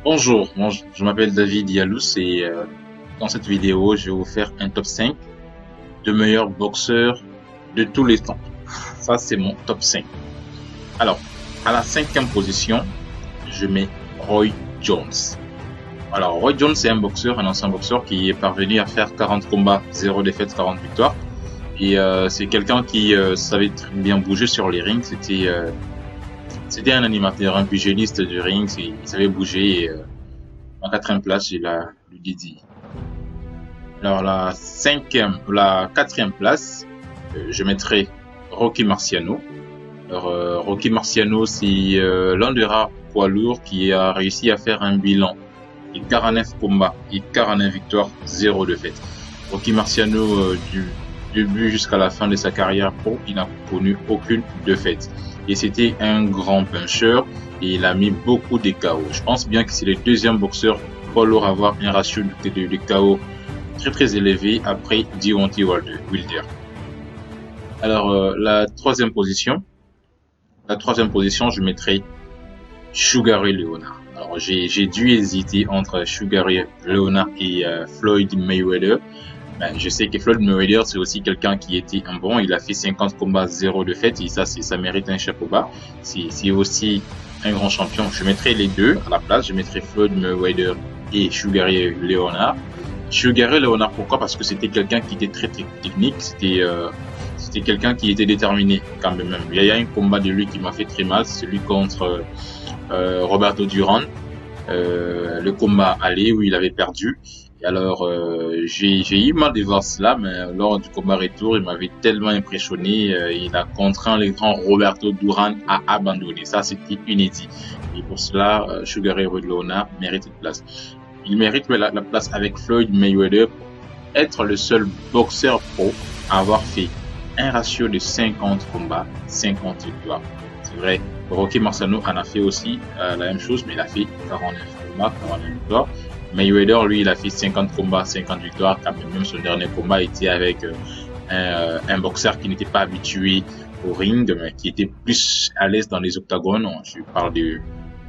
Bonjour, je m'appelle David Yalous et dans cette vidéo, je vais vous faire un top 5 de meilleurs boxeurs de tous les temps. Ça, c'est mon top 5. Alors, à la cinquième position, je mets Roy Jones. Alors, Roy Jones, c'est un ancien boxeur qui est parvenu à faire 40 combats, 0 défaites, 40 victoires. Et c'est quelqu'un qui savait très bien bouger sur les rings. C'était un animateur, un pugiliste du ring. Il savait bouger. Et, en quatrième place, j'ai le Didi. Alors la quatrième place, je mettrai Rocky Marciano. Alors, Rocky Marciano, c'est l'un des rares poids lourds qui a réussi à faire un bilan et 49 combats et 49 victoires, 0 défaite. Rocky Marciano, du début jusqu'à la fin de sa carrière pro, il n'a connu aucune défaite. Et c'était un grand puncher et il a mis beaucoup de KO. Je pense bien que c'est le deuxième boxeur poids lourd à avoir un ratio de KO très élevé après Deontay Wilder. Alors la troisième position, je mettrai Sugar Ray Leonard. Alors j'ai dû hésiter entre Sugar Ray Leonard et Floyd Mayweather. Je sais que Floyd Mayweather, c'est aussi quelqu'un qui était un bon. Il a fait 50 combats, 0 défaite. Et ça mérite un chapeau bas. C'est aussi un grand champion. Je mettrai les deux à la place. Je mettrai Floyd Mayweather et Sugar Ray Leonard. Sugar Ray Leonard, pourquoi? Parce que c'était quelqu'un qui était très technique. C'était quelqu'un qui était déterminé quand même. Il y a un combat de lui qui m'a fait très mal. C'est celui contre Roberto Duran. Le combat aller où il avait perdu. Et alors, j'ai eu mal de voir cela, mais lors du combat retour, il m'avait tellement impressionné. Il a contraint le grand Roberto Duran à abandonner. Ça, c'était inédit. Et pour cela, Sugar Ray Leonard mérite une place. Il mérite la place avec Floyd Mayweather pour être le seul boxeur pro à avoir fait un ratio de 50 combats, 50 victoires. C'est vrai, Rocky Marciano en a fait aussi la même chose, mais il a fait 49 combats, 49 victoires. Mayweather, lui, il a fait 50 combats, 50 victoires, quand même son dernier combat était avec un boxeur qui n'était pas habitué au ring, mais qui était plus à l'aise dans les octagones. Je parle de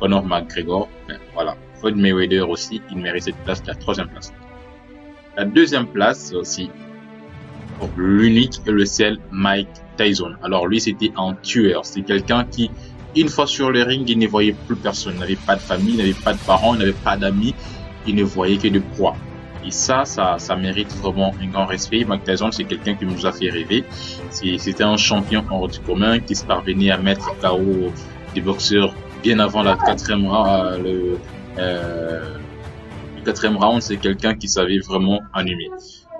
Conor McGregor. Voilà. Floyd Mayweather aussi, il mérite cette place, la troisième place. La deuxième place, c'est aussi l'unique et le seul Mike Tyson. Alors lui, c'était un tueur. C'est quelqu'un qui, une fois sur le ring, il ne voyait plus personne. Il n'avait pas de famille, il n'avait pas de parents, il n'avait pas d'amis. Il ne voyait que de proies. Et ça mérite vraiment un grand respect. Mike Tyson, c'est quelqu'un qui nous a fait rêver. C'était un champion hors du commun qui se parvenait à mettre KO des boxeurs bien avant la quatrième round. Le quatrième round, c'est quelqu'un qui savait vraiment animer.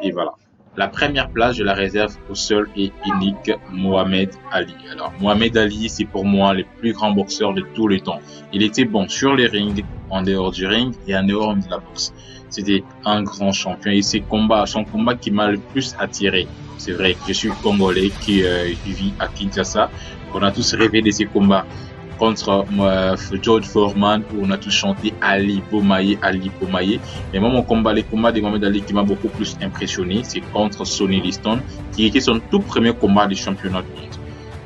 Et voilà. La première place, je la réserve au seul et unique Mohamed Ali. Alors, Mohamed Ali, c'est pour moi le plus grand boxeur de tous les temps. Il était bon sur les rings, en dehors du ring et en dehors de la boxe. C'était un grand champion et son combat qui m'a le plus attiré. C'est vrai que je suis congolais qui vit à Kinshasa. On a tous rêvé de ces combats contre George Foreman où on a tous chanté Ali Bomaye, Ali Bomaye. Mais moi, les combats de Mohamed Ali qui m'a beaucoup plus impressionné, c'est contre Sonny Liston, qui était son tout premier combat du championnat du monde.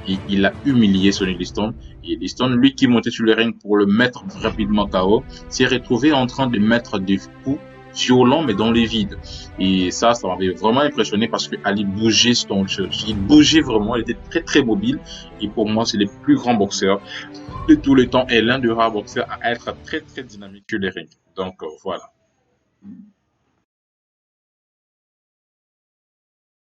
Et il a humilié Sonny Liston. Et Liston, lui qui montait sur le ring pour le mettre rapidement KO, s'est retrouvé en train de mettre des coups violents mais dans les vides. Et ça m'avait vraiment impressionné parce que Ali bougeait il bougeait vraiment, il était très mobile. Et pour moi, c'est le plus grand boxeur de tous les temps et l'un des rares boxeurs à être très dynamique sur les rings. Donc voilà.